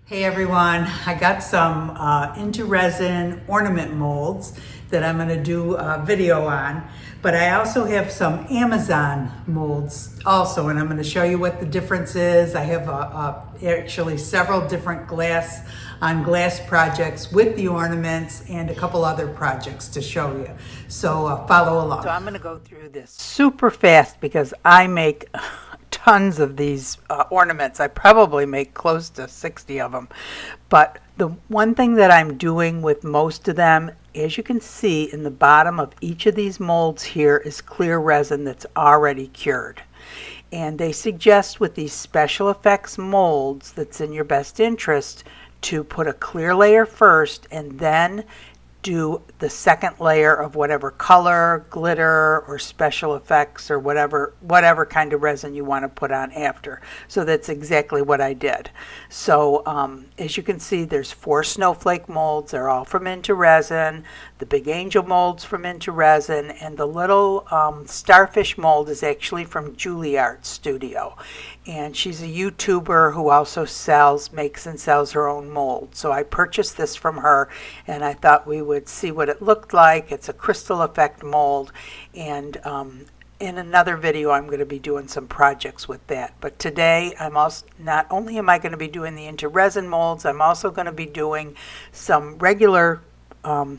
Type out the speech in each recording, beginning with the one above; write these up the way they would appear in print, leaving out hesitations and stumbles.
Hey everyone, I got some into resin ornament molds that I'm going to do a video on, but I also have some Amazon molds also, and I'm going to show you what the difference is. I have actually several different glass on glass projects with the ornaments and a couple other projects to show you. So follow along. So I'm going to go through this super fast because I make tons of these ornaments. I probably make close to 60 of them. But the one thing that I'm doing with most of them, as you can see in the bottom of each of these molds here, is clear resin that's already cured. And they suggest with these special effects molds that's in your best interest to put a clear layer first and then do the second layer of whatever color, glitter, or special effects, or whatever kind of resin you want to put on after. So that's exactly what I did. So as you can see, there's 4 snowflake molds. They're all from Into Resin. The big angel mold's from Into Resin, and the little starfish mold is actually from Juilliard Studio. And she's a YouTuber who also makes and sells her own mold. So I purchased this from her, and I thought we would see what it looked like. It's a crystal effect mold, and in another video I'm going to be doing some projects with that. But today not only am I going to be doing the Into Resin molds, I'm also going to be doing some regular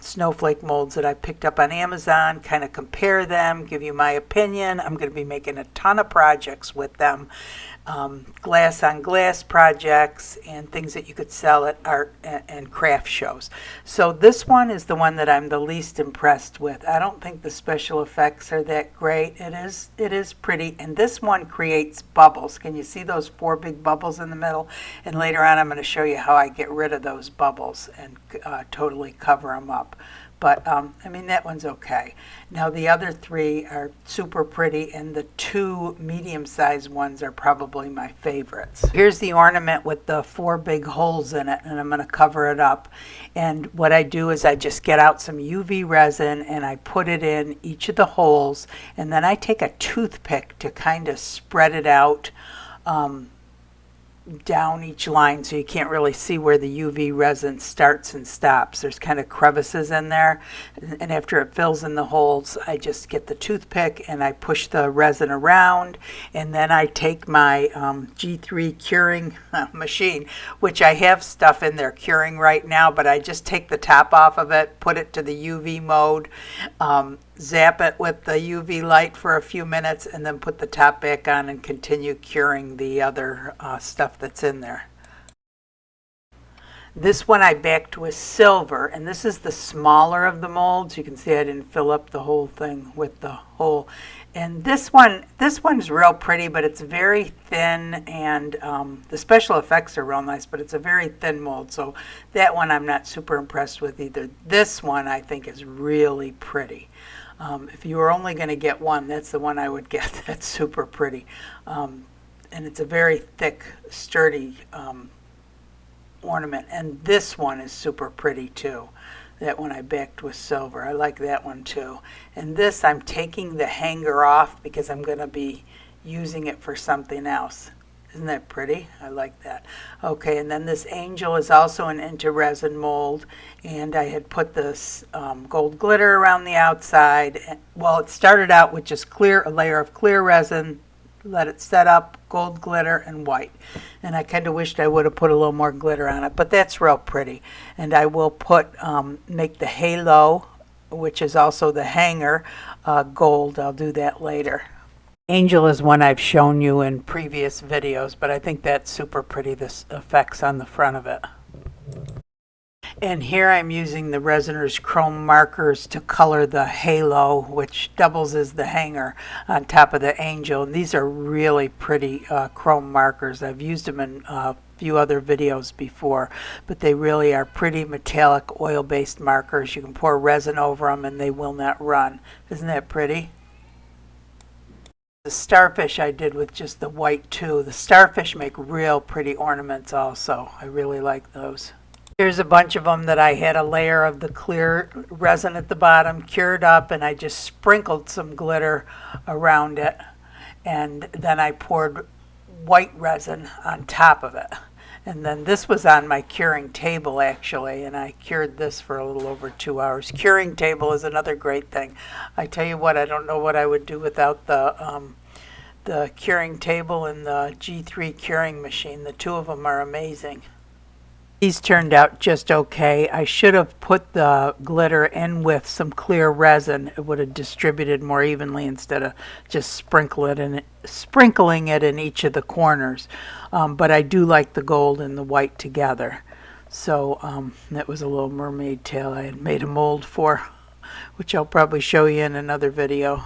snowflake molds that I picked up on Amazon, kind of compare them, give you my opinion. I'm going to be making a ton of projects with them. Glass on glass projects and things that you could sell at art and craft shows. So this one is the one that I'm the least impressed with. I don't think the special effects are that great. It is pretty, and this one creates bubbles. Can you see those 4 big bubbles in the middle? And later on I'm going to show you how I get rid of those bubbles and totally cover them up. But I mean, that one's okay. Now the other 3 are super pretty, and the 2 medium-sized ones are probably my favorites. Here's the ornament with the 4 big holes in it, and I'm going to cover it up. And what I do is I just get out some UV resin and I put it in each of the holes, and then I take a toothpick to kind of spread it out down each line, so you can't really see where the UV resin starts and stops. There's kind of crevices in there, and after it fills in the holes, I just get the toothpick and I push the resin around, and then I take my G3 curing machine, which I have stuff in there curing right now, but I just take the top off of it, put it to the UV mode, zap it with the UV light for a few minutes, and then put the top back on and continue curing the other stuff that's in there. This one I backed with silver, and this is the smaller of the molds. You can see I didn't fill up the whole thing with the hole. And this one's real pretty, but it's very thin, and the special effects are real nice, but it's a very thin mold, so that one I'm not super impressed with either. This one I think is really pretty. If you were only going to get one, that's the one I would get. That's super pretty. And it's a very thick, sturdy ornament. And this one is super pretty too. That one I backed with silver. I like that one too. And this I'm taking the hanger off because I'm going to be using it for something else. Isn't that pretty? I like that. Okay, and then this angel is also an Into Resin mold, and I had put this gold glitter around the outside. Well, it started out with just a layer of clear resin, let it set up, gold glitter and white. And I kind of wished I would have put a little more glitter on it, but that's real pretty. And I will make the halo, which is also the hanger, gold. I'll do that later. Angel is one I've shown you in previous videos, but I think that's super pretty, this effects on the front of it. And here I'm using the Resiners chrome markers to color the halo, which doubles as the hanger on top of the angel. And these are really pretty chrome markers. I've used them in a few other videos before, but they really are pretty metallic oil-based markers. You can pour resin over them and they will not run. Isn't that pretty? The starfish I did with just the white too. The starfish make real pretty ornaments also. I really like those. Here's a bunch of them that I had a layer of the clear resin at the bottom cured up, and I just sprinkled some glitter around it, and then I poured white resin on top of it. And then this was on my curing table actually, and I cured this for a little over 2 hours. Curing table is another great thing. I tell you what, I don't know what I would do without the curing table and the G3 curing machine. The two of them are amazing. These turned out just okay. I should have put the glitter in with some clear resin. It would have distributed more evenly instead of just sprinkling it in each of the corners. But I do like the gold and the white together. So that was a little mermaid tail I had made a mold for, which I'll probably show you in another video.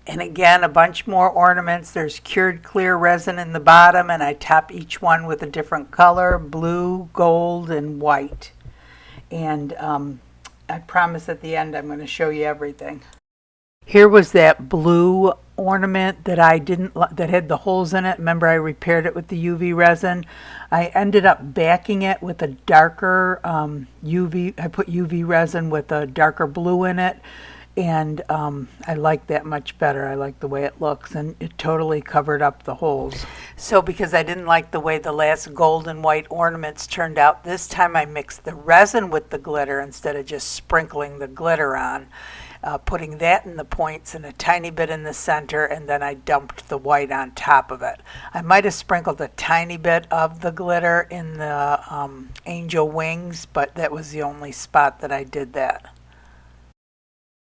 And again, a bunch more ornaments. There's cured clear resin in the bottom, and I top each one with a different color, blue, gold, and white. And I promise at the end I'm going to show you everything. Here was that blue ornament that that had the holes in it. Remember, I repaired it with the UV resin. I ended up backing it with a darker I put UV resin with a darker blue in it. And I like that much better. I like the way it looks, and it totally covered up the holes. So because I didn't like the way the last gold and white ornaments turned out, this time I mixed the resin with the glitter instead of just sprinkling the glitter on, putting that in the points and a tiny bit in the center, and then I dumped the white on top of it. I might have sprinkled a tiny bit of the glitter in the angel wings, but that was the only spot that I did that.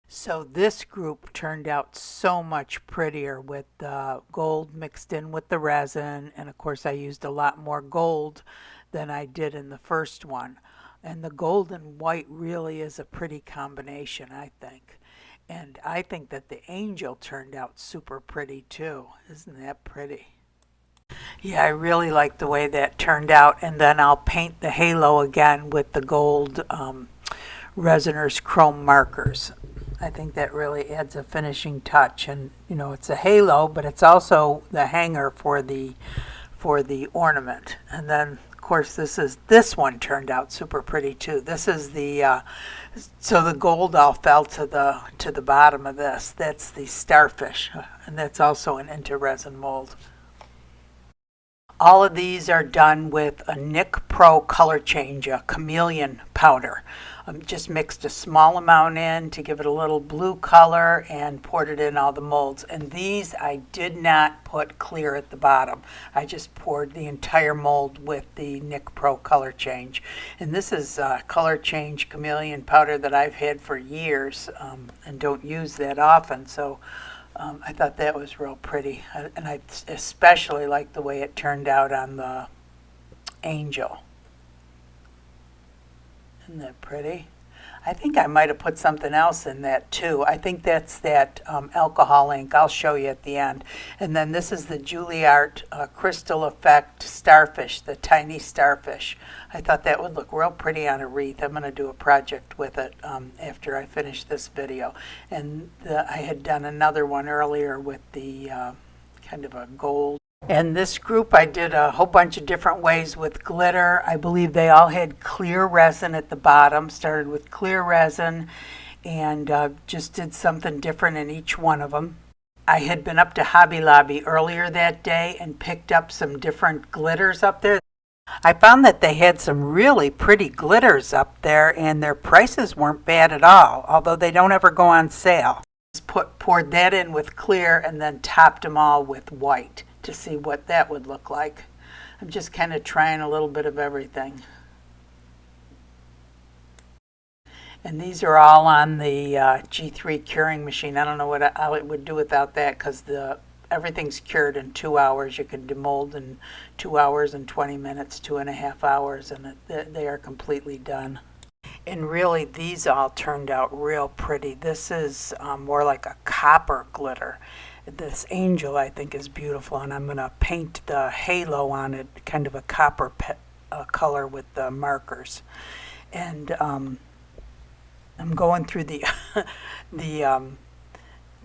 So this group turned out so much prettier with the gold mixed in with the resin, and of course I used a lot more gold than I did in the first one. And the gold and white really is a pretty combination, I think. And I think that the angel turned out super pretty too. Isn't that pretty? Yeah, I really like the way that turned out. And then I'll paint the halo again with the gold Resiner's chrome markers. I think that really adds a finishing touch, and you know, it's a halo, but it's also the hanger for the ornament. And then of course this one turned out super pretty too. This is the so the gold all fell to the bottom of this. That's the starfish, and that's also an into resin mold. All of these are done with a Nick Pro color change, a chameleon powder. Just mixed a small amount in to give it a little blue color and poured it in all the molds. And these I did not put clear at the bottom. I just poured the entire mold with the Nick Pro color change. And this is color change chameleon powder that I've had for years and don't use that often. So I thought that was real pretty. And I especially like the way it turned out on the angel. Isn't that pretty? I think I might have put something else in that too. I think that's that alcohol ink. I'll show you at the end. And then this is the Juilliard Crystal Effect Starfish, the tiny starfish. I thought that would look real pretty on a wreath. I'm going to do a project with it after I finish this video. And I had done another one earlier with the kind of a gold. And this group I did a whole bunch of different ways with glitter. I believe they all had clear resin at the bottom. Started with clear resin and just did something different in each one of them. I had been up to Hobby Lobby earlier that day and picked up some different glitters up there. I found that they had some really pretty glitters up there, and their prices weren't bad at all, although they don't ever go on sale. Just poured that in with clear and then topped them all with white to see what that would look like. I'm just kind of trying a little bit of everything. And these are all on the G3 curing machine. I don't know how it would do without that, because everything's cured in 2 hours. You can demold in 2 hours and 20 minutes, 2.5 hours, and they are completely done. And really, these all turned out real pretty. This is more like a copper glitter. This angel I think is beautiful, and I'm going to paint the halo on it kind of a copper color with the markers. And I'm going through the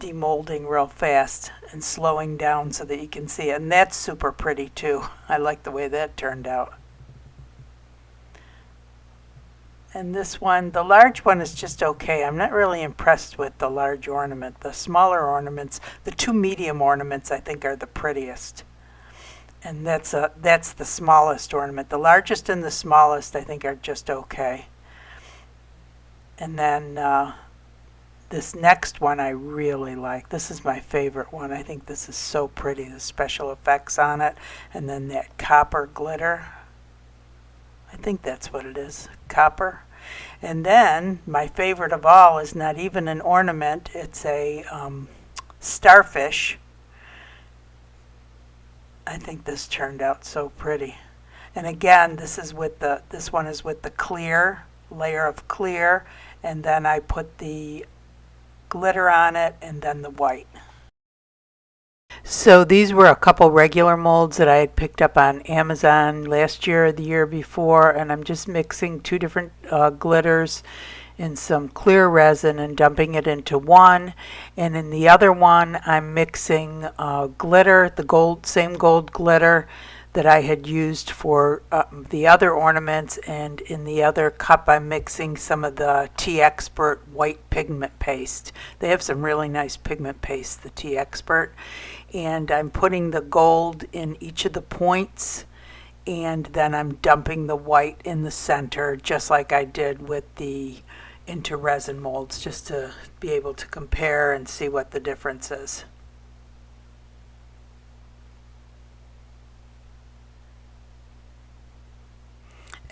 demolding real fast and slowing down so that you can see it. And that's super pretty too. I like the way that turned out. And this one, the large one, is just okay. I'm not really impressed with the large ornament. The smaller ornaments, the two medium ornaments, I think are the prettiest. And that's the smallest ornament. The largest and the smallest I think are just okay. And then this next one I really like. This is my favorite one. I think this is so pretty, the special effects on it. And then that copper glitter. I think that's what it is, copper. And then my favorite of all is not even an ornament. It's a starfish. I think this turned out so pretty. And again, this one is with the clear layer of clear, and then I put the glitter on it and then the white. So these were a couple regular molds that I had picked up on Amazon last year or the year before, and I'm just mixing two different glitters in some clear resin and dumping it into one, and in the other one I'm mixing glitter, the same gold glitter that I had used for the other ornaments, and in the other cup I'm mixing some of the Tea Expert white pigment paste. They have some really nice pigment paste, the Tea Expert, and I'm putting the gold in each of the points, and then I'm dumping the white in the center just like I did with the into resin molds, just to be able to compare and see what the difference is.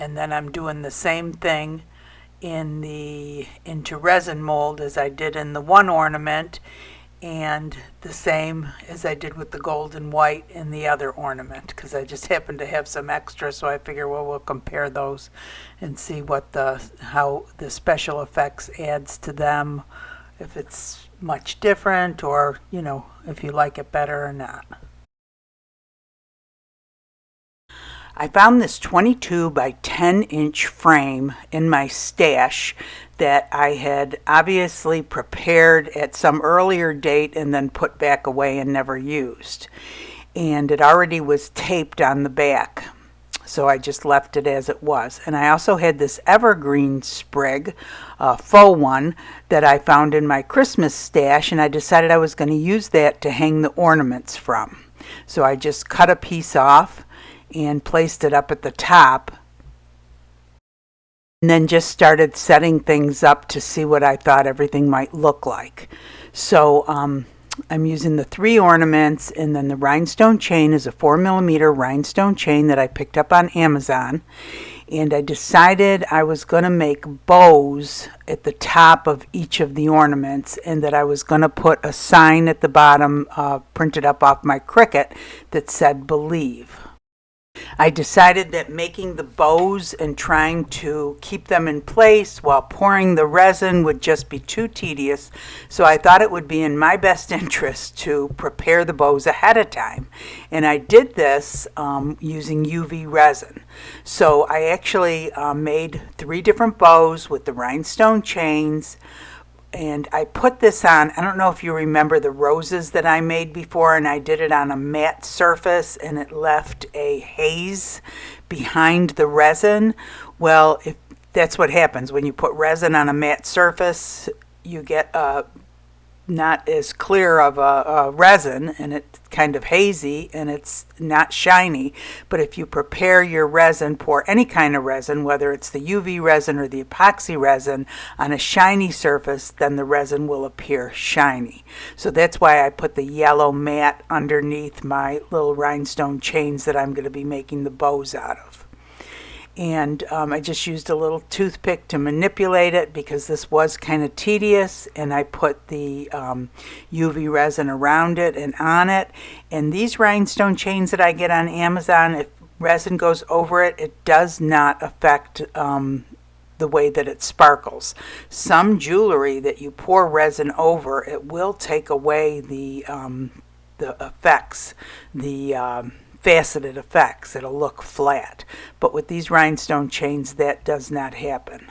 And then I'm doing the same thing in the into resin mold as I did in the one ornament, and the same as I did with the gold and white in the other ornament, because I just happened to have some extra, so I figure, well, we'll compare those and see what how the special effects adds to them, if it's much different, or if you like it better or not. I found this 22 by 10 inch frame in my stash that I had obviously prepared at some earlier date and then put back away and never used. And it already was taped on the back, so I just left it as it was. And I also had this evergreen sprig, faux one, that I found in my Christmas stash, and I decided I was going to use that to hang the ornaments from. So I just cut a piece off and placed it up at the top, and then just started setting things up to see what I thought everything might look like. So I'm using the 3 ornaments, and then the rhinestone chain is a 4mm rhinestone chain that I picked up on Amazon, and I decided I was going to make bows at the top of each of the ornaments, and that I was going to put a sign at the bottom printed up off my Cricut that said "Believe." I decided that making the bows and trying to keep them in place while pouring the resin would just be too tedious, so I thought it would be in my best interest to prepare the bows ahead of time. And I did this using UV resin. So I actually made 3 different bows with the rhinestone chains, and I put this on. I don't know if you remember the roses that I made before, and I did it on a matte surface and it left a haze behind the resin. Well, if that's what happens when you put resin on a matte surface, you get not as clear of a resin, and it's kind of hazy and it's not shiny. But if you prepare your resin, pour any kind of resin, whether it's the UV resin or the epoxy resin, on a shiny surface, then the resin will appear shiny. So that's why I put the yellow matte underneath my little rhinestone chains that I'm going to be making the bows out of. And I just used a little toothpick to manipulate it because this was kind of tedious, and I put the UV resin around it and on it. And these rhinestone chains that I get on Amazon, if resin goes over it, it does not affect the way that it sparkles. Some jewelry that you pour resin over, it will take away the effects, the faceted effects. It'll look flat, but with these rhinestone chains that does not happen.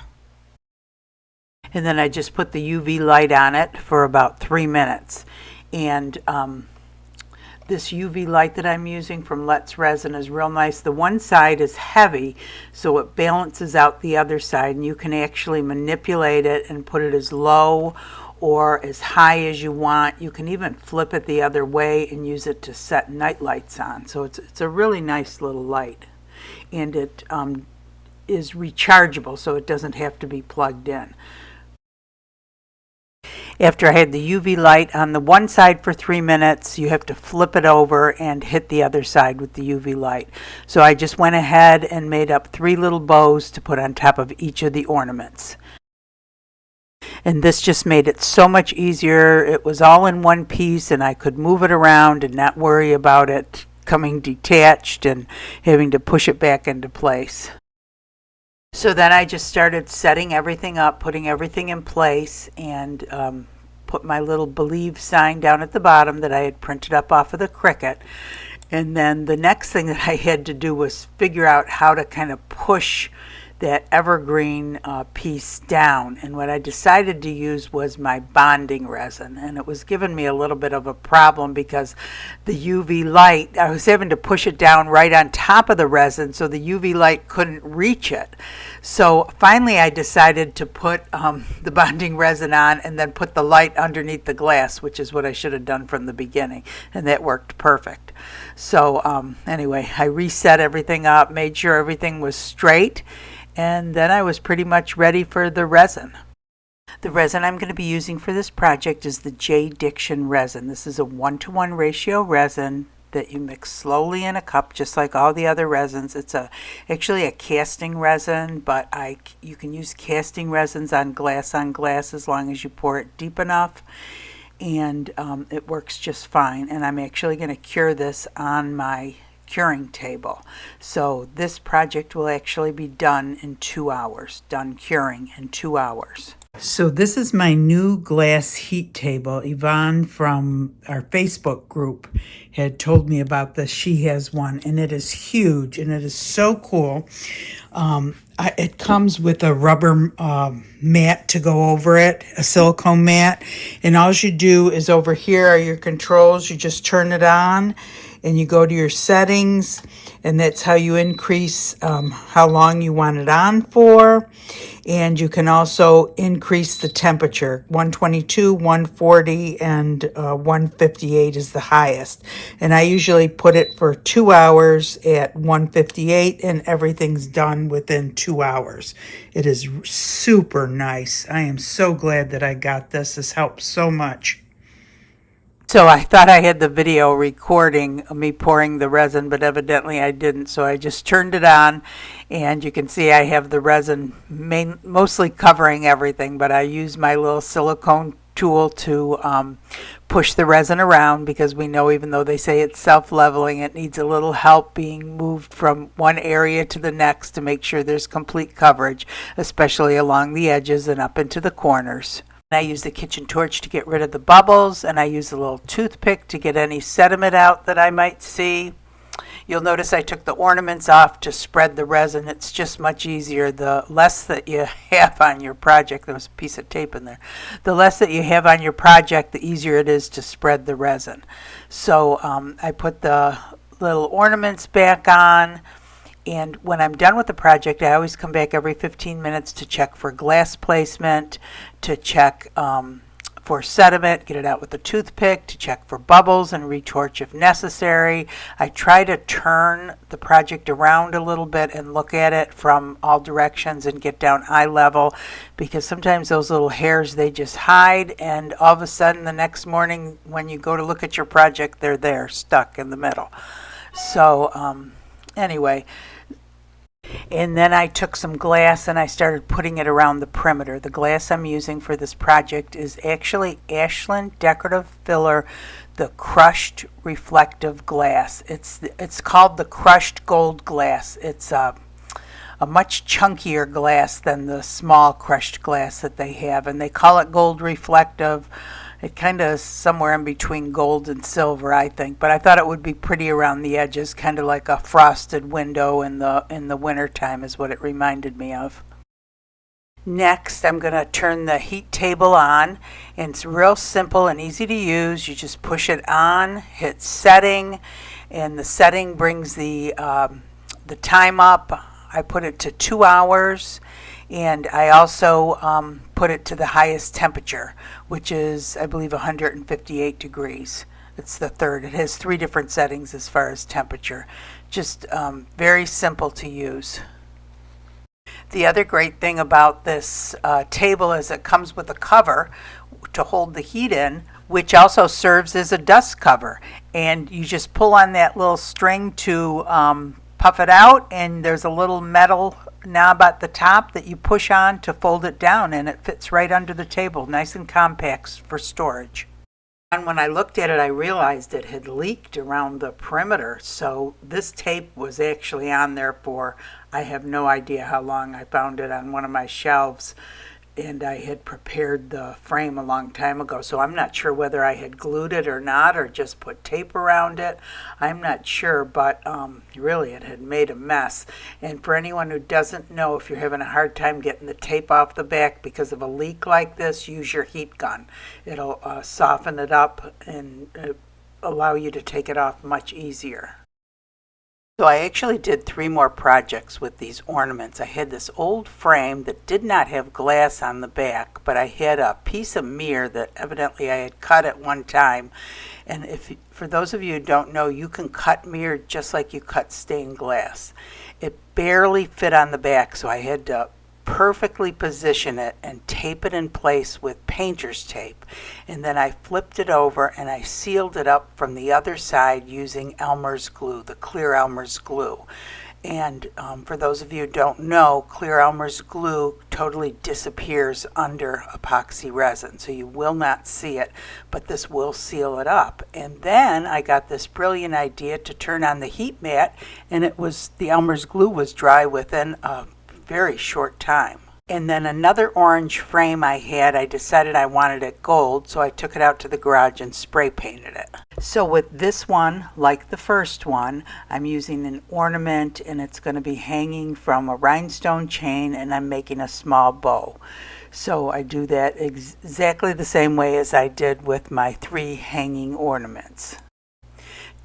And then I just put the UV light on it for about 3 minutes, and this UV light that I'm using from Let's Resin is real nice. The one side is heavy, so it balances out the other side, and you can actually manipulate it and put it as low or as high as you want. You can even flip it the other way and use it to set night lights on. So it's a really nice little light, and it is rechargeable, so it doesn't have to be plugged in. After I had the UV light on the one side for 3 minutes, you have to flip it over and hit the other side with the UV light. So I just went ahead and made up 3 little bows to put on top of each of the ornaments. And this just made it so much easier. It was all in one piece, and I could move it around and not worry about it coming detached and having to push it back into place. So then I just started setting everything up, putting everything in place, and put my little Believe sign down at the bottom that I had printed up off of the Cricut. And then the next thing that I had to do was figure out how to kind of push that evergreen piece down, and what I decided to use was my bonding resin, and it was giving me a little bit of a problem because the UV light, I was having to push it down right on top of the resin so the UV light couldn't reach it. So finally I decided to put the bonding resin on and then put the light underneath the glass, which is what I should have done from the beginning, and that worked perfect. So anyway, I reset everything up, made sure everything was straight, and then I was pretty much ready for the resin. The resin I'm going to be using for this project is the J. Diction resin. This is a 1-to-1 ratio resin that you mix slowly in a cup, just like all the other resins. It's actually a casting resin, but you can use casting resins on glass as long as you pour it deep enough, and it works just fine. And I'm actually going to cure this on my curing table. So this project will actually be done in 2 hours, done curing in 2 hours. So this is my new glass heat table. Yvonne from our Facebook group had told me about this. She has one, and it is huge, and it is so cool. It comes with a rubber mat to go over it, a silicone mat, and all you do is over here are your controls. You just turn it on, and you go to your settings, and that's how you increase how long you want it on for. And you can also increase the temperature. 122, 140, and 158 is the highest. And I usually put it for 2 hours at 158, and everything's done within 2 hours. It is super nice. I am so glad that I got this. This helps so much. So I thought I had the video recording me pouring the resin, but evidently I didn't. So I just turned it on, and you can see I have the resin mostly covering everything, but I use my little silicone tool to push the resin around, because we know even though they say it's self-leveling, it needs a little help being moved from one area to the next to make sure there's complete coverage, especially along the edges and up into the corners. I use the kitchen torch to get rid of the bubbles, and I use a little toothpick to get any sediment out that I might see. You'll notice I took the ornaments off to spread the resin. It's just much easier. The less that you have on your project, there was a piece of tape in there, the less that you have on your project, the easier it is to spread the resin. So I put the little ornaments back on. And when I'm done with the project, I always come back every 15 minutes to check for glass placement, to check for sediment, get it out with a toothpick, to check for bubbles and retorch if necessary. I try to turn the project around a little bit and look at it from all directions and get down eye level, because sometimes those little hairs, they just hide, and all of a sudden the next morning when you go to look at your project, they're there stuck in the middle. So anyway, and then I took some glass and I started putting it around the perimeter. The glass I'm using for this project is actually Ashland Decorative Filler, the crushed reflective glass. It's called the crushed gold glass. It's a much chunkier glass than the small crushed glass that they have, and they call it gold reflective. It kind of is somewhere in between gold and silver, I think, but I thought it would be pretty around the edges, kind of like a frosted window in the winter time is what it reminded me of. Next, I'm going to turn the heat table on, and it's real simple and easy to use. You just push it on, hit setting, and the setting brings the time up. I put it to 2 hours, And I also put it to the highest temperature, which is, I believe, 158 degrees. It's the third. It has 3 different settings as far as temperature. Just very simple to use. The other great thing about this table is it comes with a cover to hold the heat in, which also serves as a dust cover. And you just pull on that little string to puff it out, and there's a little metal knob at the top that you push on to fold it down, and it fits right under the table, nice and compact for storage. And when I looked at it, I realized it had leaked around the perimeter. So this tape was actually on there for, I have no idea how long. I found it on one of my shelves, and I had prepared the frame a long time ago. So I'm not sure whether I had glued it or not, or just put tape around it. I'm not sure, but really it had made a mess. And for anyone who doesn't know, if you're having a hard time getting the tape off the back because of a leak like this, use your heat gun. It'll soften it up and allow you to take it off much easier. So I actually did 3 more projects with these ornaments. I had this old frame that did not have glass on the back, but I had a piece of mirror that evidently I had cut at one time. And for those of you who don't know, you can cut mirror just like you cut stained glass. It barely fit on the back, so I had to perfectly position it and tape it in place with painter's tape. And then I flipped it over and I sealed it up from the other side using Elmer's glue, the clear Elmer's glue. And for those of you who don't know, clear Elmer's glue totally disappears under epoxy resin, so you will not see it, but this will seal it up. And then I got this brilliant idea to turn on the heat mat, and the Elmer's glue was dry within a very short time. And then another orange frame I decided I wanted it gold, so I took it out to the garage and spray painted it. So with this one, like the first one, I'm using an ornament, and it's going to be hanging from a rhinestone chain, and I'm making a small bow. So I do that exactly the same way as I did with my 3 hanging ornaments.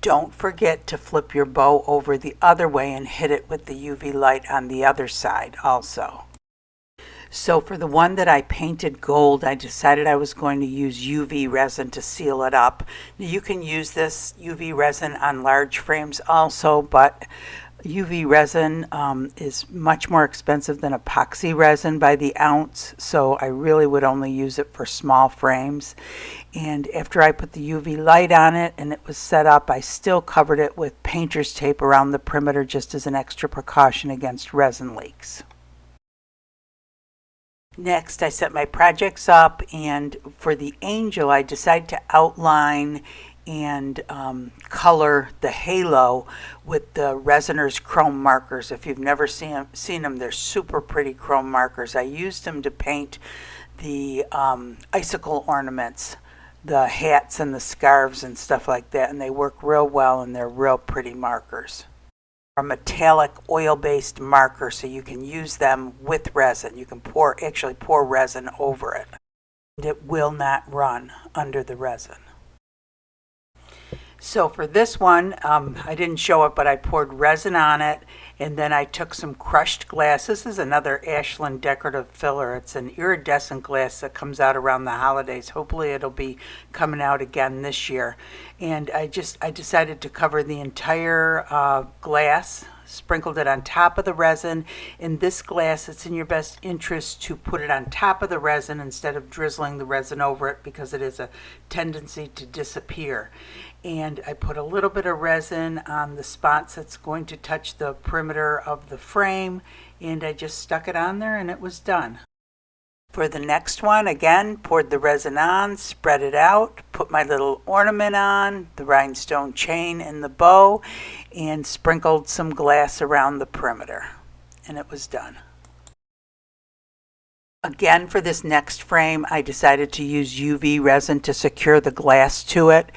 Don't forget to flip your bow over the other way and hit it with the UV light on the other side also. So for the one that I painted gold, I decided I was going to use UV resin to seal it up. Now, you can use this UV resin on large frames also, but UV resin is much more expensive than epoxy resin by the ounce, so I really would only use it for small frames. And after I put the UV light on it and it was set up, I still covered it with painter's tape around the perimeter just as an extra precaution against resin leaks. Next, I set my projects up, and for the angel, I decided to outline and color the halo with the Resiner's chrome markers. If you've never seen them, they're super pretty chrome markers. I used them to paint the icicle ornaments, the hats and the scarves and stuff like that, and they work real well, and they're real pretty markers. A metallic oil-based marker, so you can use them with resin. You can actually pour resin over it. And it will not run under the resin. So for this one, I didn't show it, but I poured resin on it, and then I took some crushed glass. This is another Ashland decorative filler. It's an iridescent glass that comes out around the holidays. Hopefully it'll be coming out again this year. And I decided to cover the entire glass, sprinkled it on top of the resin. In this glass, it's in your best interest to put it on top of the resin instead of drizzling the resin over it, because it has a tendency to disappear. And I put a little bit of resin on the spots that's going to touch the perimeter of the frame, and I just stuck it on there and it was done. For the next one, again, poured the resin on, spread it out, put my little ornament on, the rhinestone chain and the bow, and sprinkled some glass around the perimeter, and it was done. Again, for this next frame, I decided to use UV resin to secure the glass to it.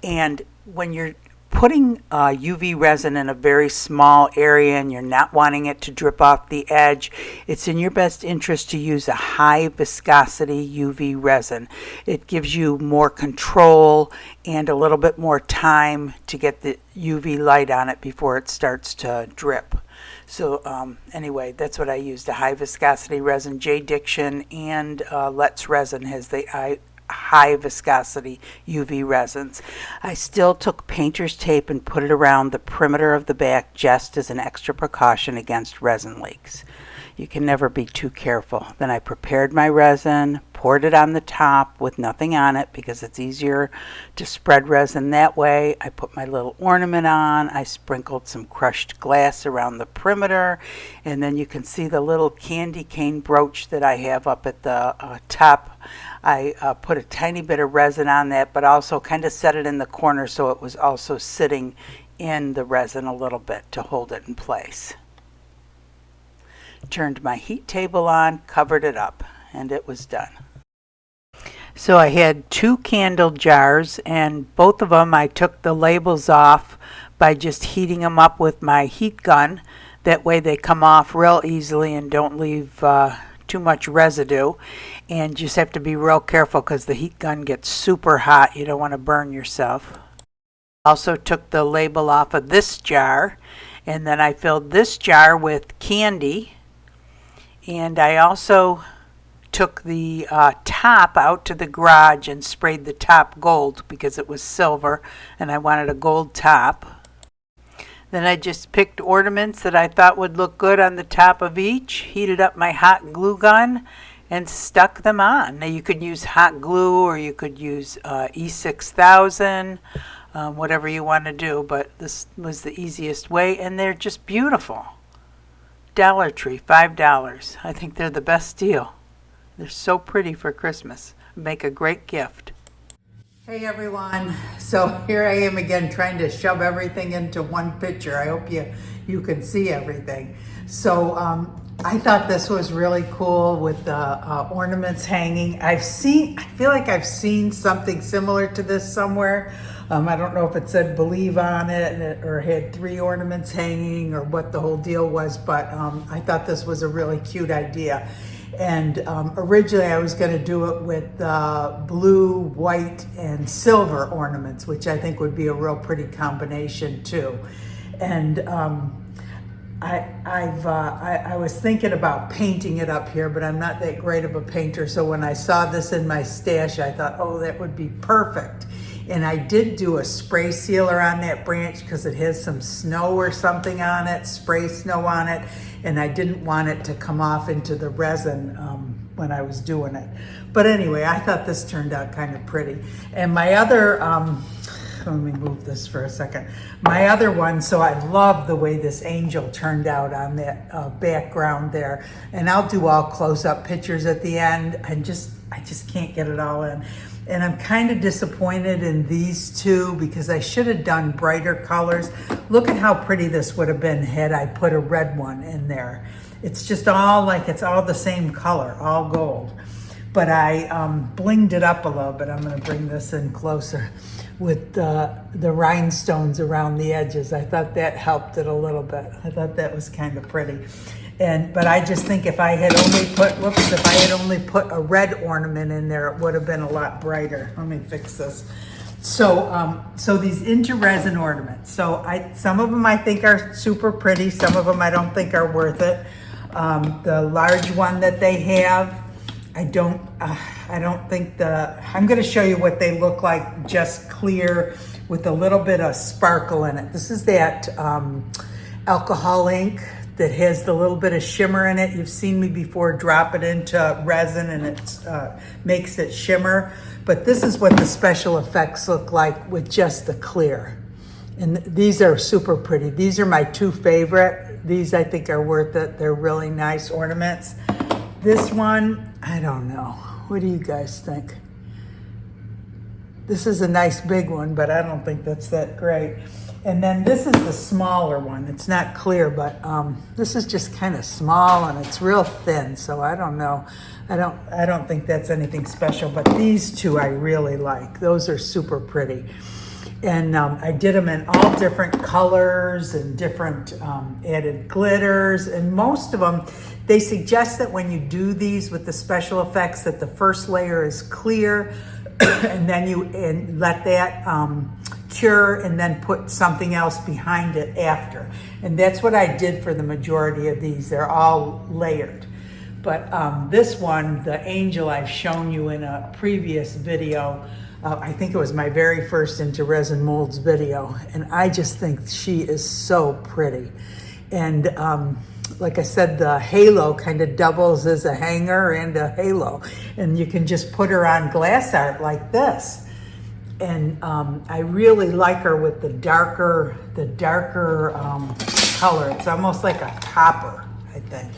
And when you're putting UV resin in a very small area and you're not wanting it to drip off the edge, it's in your best interest to use a high viscosity UV resin. It gives you more control and a little bit more time to get the UV light on it before it starts to drip. So anyway, that's what I used, a high viscosity resin. J. Diction and Let's Resin has the high viscosity UV resins. I still took painter's tape and put it around the perimeter of the back just as an extra precaution against resin leaks. You can never be too careful. Then I prepared my resin, poured it on the top with nothing on it because it's easier to spread resin that way. I put my little ornament on. I sprinkled some crushed glass around the perimeter, and then you can see the little candy cane brooch that I have up at the top. I put a tiny bit of resin on that, but also kind of set it in the corner so it was also sitting in the resin a little bit to hold it in place. Turned my heat table on, covered it up, and it was done. So I had 2 candle jars, and both of them I took the labels off by just heating them up with my heat gun. That way they come off real easily and don't leave too much residue. And you just have to be real careful because the heat gun gets super hot. You don't want to burn yourself. Also took the label off of this jar, and then I filled this jar with candy. And I also took the top out to the garage and sprayed the top gold because it was silver and I wanted a gold top. Then I just picked ornaments that I thought would look good on the top of each, heated up my hot glue gun, and stuck them on. Now you could use hot glue or you could use E6000, whatever you want to do, but this was the easiest way, and they're just beautiful. Dollar Tree, $5. I think they're the best deal. They're so pretty for Christmas. Make a great gift. Hey everyone. So here I am again trying to shove everything into one picture. I hope you can see everything. So I thought this was really cool with the ornaments hanging. I feel like I've seen something similar to this somewhere. I don't know if it said believe on it or had 3 ornaments hanging or what the whole deal was, but I thought this was a really cute idea. And originally I was going to do it with blue, white, and silver ornaments, which I think would be a real pretty combination too. And I was thinking about painting it up here, but I'm not that great of a painter. So when I saw this in my stash, I thought, oh, that would be perfect. And I did do a spray sealer on that branch because it has some snow or something on it, spray snow on it. And I didn't want it to come off into the resin when I was doing it. But anyway, I thought this turned out kind of pretty. And my other, let me move this for a second. My other one, so I love the way this angel turned out on that background there. And I'll do all close-up pictures at the end. I just can't get it all in. And I'm kind of disappointed in these 2 because I should have done brighter colors. Look at how pretty this would have been had I put a red one in there. It's just all like, it's all the same color, all gold. But I blinged it up a little bit. I'm going to bring this in closer with the rhinestones around the edges. I thought that helped it a little bit. I thought that was kind of pretty. But I just think if I had only put a red ornament in there, it would have been a lot brighter. Let me fix this. So these resin ornaments. So some of them I think are super pretty. Some of them I don't think are worth it. The large one that they have, I don't think I'm going to show you what they look like, just clear with a little bit of sparkle in it. This is that alcohol ink that has the little bit of shimmer in it. You've seen me before drop it into resin and it makes it shimmer. But this is what the special effects look like with just the clear. And these are super pretty. These are my 2 favorite. These I think are worth it. They're really nice ornaments. This one, I don't know. What do you guys think? This is a nice big one, but I don't think that's that great. And then this is the smaller one. It's not clear, but this is just kind of small and it's real thin. So I don't know. I don't think that's anything special, but these 2 I really like. Those are super pretty. And I did them in all different colors and different added glitters. And most of them, they suggest that when you do these with the special effects that the first layer is clear and then you let that cure and then put something else behind it after. And that's what I did for the majority of these. They're all layered. But this one, the angel I've shown you in a previous video, I think it was my very first Into Resin Molds video, and I just think she is so pretty. And like I said, the halo kind of doubles as a hanger and a halo, and you can just put her on glass art like this. And I really like her with the darker color. It's almost like a copper, I think.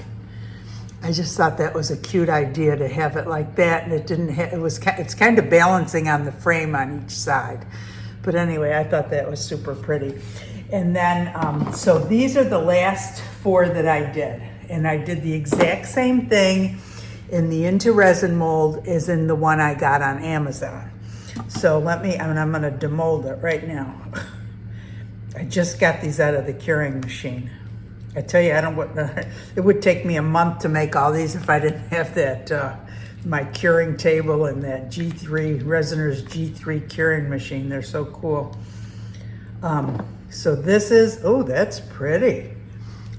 I just thought that was a cute idea to have it like that, and it didn't have, it's kind of balancing on the frame on each side. But anyway, I thought that was super pretty. And then, so these are the last 4 that I did. And I did the exact same thing in the Into Resin mold as in the one I got on Amazon. So I'm gonna demold it right now. I just got these out of the curing machine. I tell you, it would take me a month to make all these if I didn't have that, my curing table and that G3, Resiner's G3 curing machine. They're so cool. So this is, oh, that's pretty.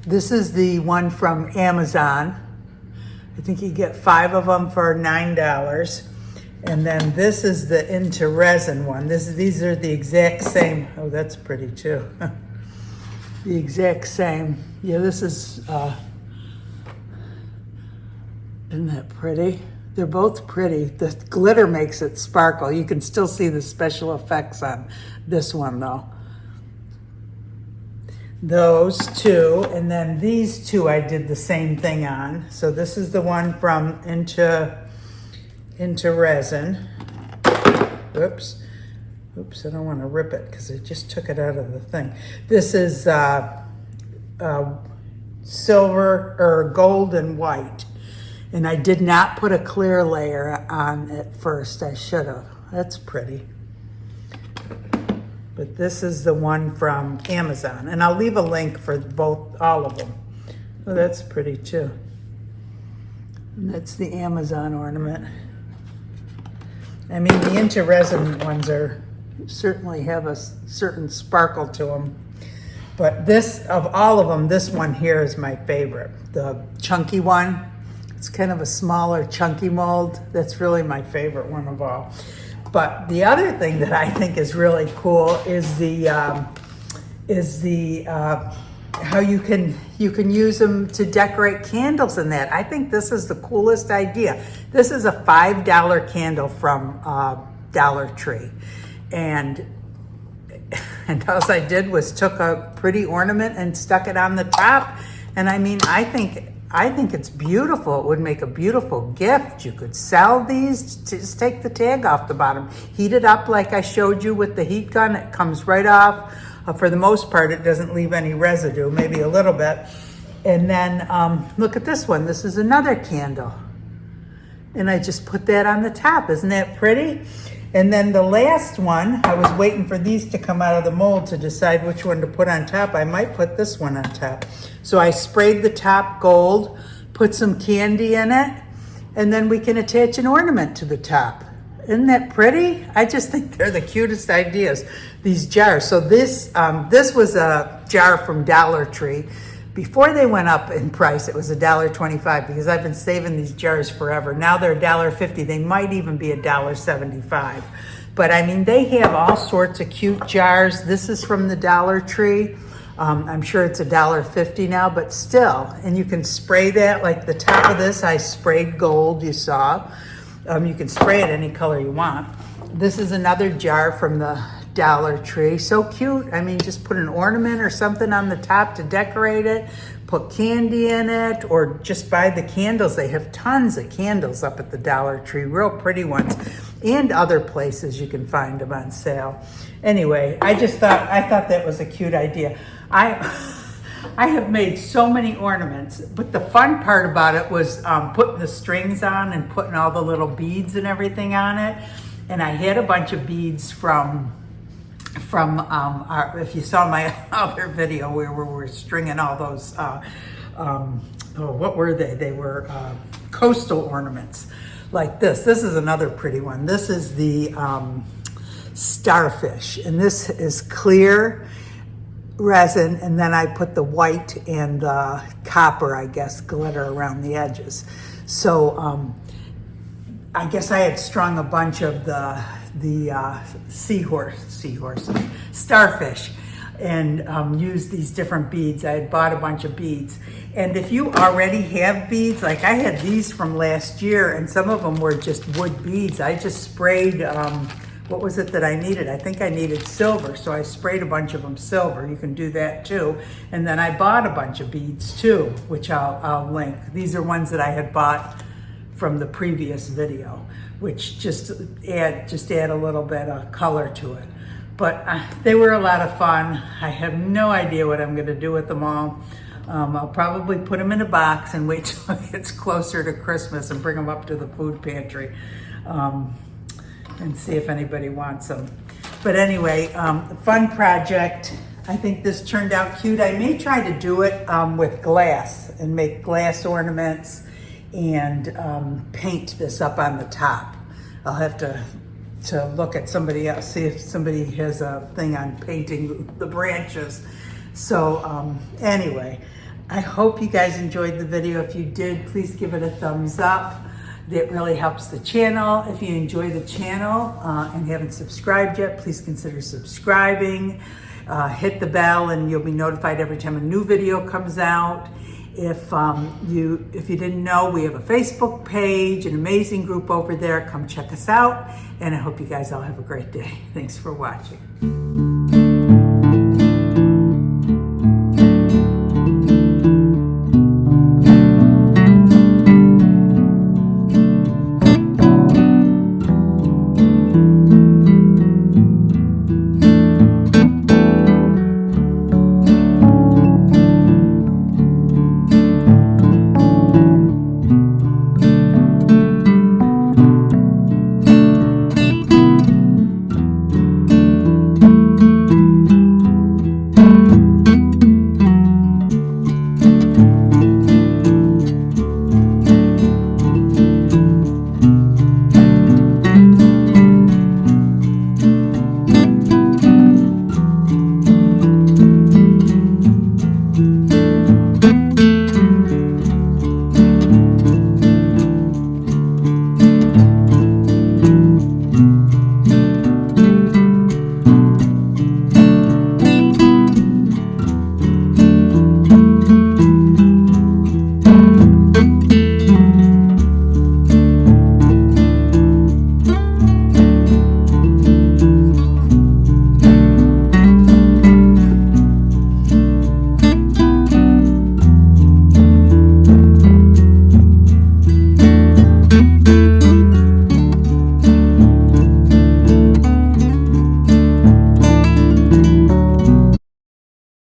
This is the one from Amazon. I think you get 5 of them for $9. And then this is the Into Resin one. These are the exact same. Oh, that's pretty too. The exact same. Yeah, this is, isn't that pretty? They're both pretty. The glitter makes it sparkle. You can still see the special effects on this one though. Those 2, and then these 2 I did the same thing on. So this is the one from Into Resin. Oops, I don't want to rip it because I just took it out of the thing. This is silver or gold and white. And I did not put a clear layer on it first. I should have. That's pretty. But this is the one from Amazon. And I'll leave a link for all of them. Oh, that's pretty too. And that's the Amazon ornament. I mean, the Into Resin ones certainly have a certain sparkle to them. But this, of all of them, this one here is my favorite. The chunky one. It's kind of a smaller, chunky mold. That's really my favorite one of all. But the other thing that I think is really cool is how you can use them to decorate candles in that. I think this is the coolest idea. This is a $5 candle from Dollar Tree. And all I did was took a pretty ornament and stuck it on the top. And I mean, I think it's beautiful. It would make a beautiful gift. You could sell these, just take the tag off the bottom. Heat it up like I showed you with the heat gun. It comes right off. For the most part, it doesn't leave any residue, maybe a little bit. And then look at this one. This is another candle. And I just put that on the top. Isn't that pretty? And then the last one, I was waiting for these to come out of the mold to decide which one to put on top. I might put this one on top. So I sprayed the top gold, put some candy in it, and then we can attach an ornament to the top. Isn't that pretty? I just think they're the cutest ideas, these jars. So this was a jar from Dollar Tree. Before they went up in price, it was $1.25 because I've been saving these jars forever. Now they're $1.50. They might even be $1.75. But I mean, they have all sorts of cute jars. This is from the Dollar Tree. I'm sure it's $1.50 now, but still. And you can spray that, like the top of this, I sprayed gold, you saw. You can spray it any color you want. This is another jar from the Dollar Tree. So cute. I mean, just put an ornament or something on the top to decorate it, put candy in it, or just buy the candles. They have tons of candles up at the Dollar Tree, real pretty ones, and other places you can find them on sale. Anyway, I thought that was a cute idea. I have made so many ornaments, but the fun part about it was putting the strings on and putting all the little beads and everything on it. And I had a bunch of beads from from if you saw my other video where we were stringing all those, what were they? They were coastal ornaments like this. This is another pretty one. This is the starfish, and this is clear resin, and then I put the white and copper, I guess, glitter around the edges. So I guess I had strung a bunch of the starfish, and used these different beads. I had bought a bunch of beads. And if you already have beads, like I had these from last year, and some of them were just wood beads. I just sprayed, what was it that I needed? I think I needed silver, so I sprayed a bunch of them silver. You can do that too. And then I bought a bunch of beads too, which I'll link. These are ones that I had bought from the previous video, which just add a little bit of color to it. But they were a lot of fun. I have no idea what I'm gonna do with them all. I'll probably put them in a box and wait till it gets closer to Christmas and bring them up to the food pantry and see if anybody wants them. But anyway, fun project. I think this turned out cute. I may try to do it with glass and make glass ornaments and paint this up on the top. I'll have to look at somebody else, see if somebody has a thing on painting the branches. So anyway, I hope you guys enjoyed the video. If you did, please give it a thumbs up. That really helps the channel. If you enjoy the channel and haven't subscribed yet, please consider subscribing. Hit the bell and you'll be notified every time a new video comes out. If you didn't know, we have a Facebook page, an amazing group over there. Come check us out. And I hope you guys all have a great day. Thanks for watching.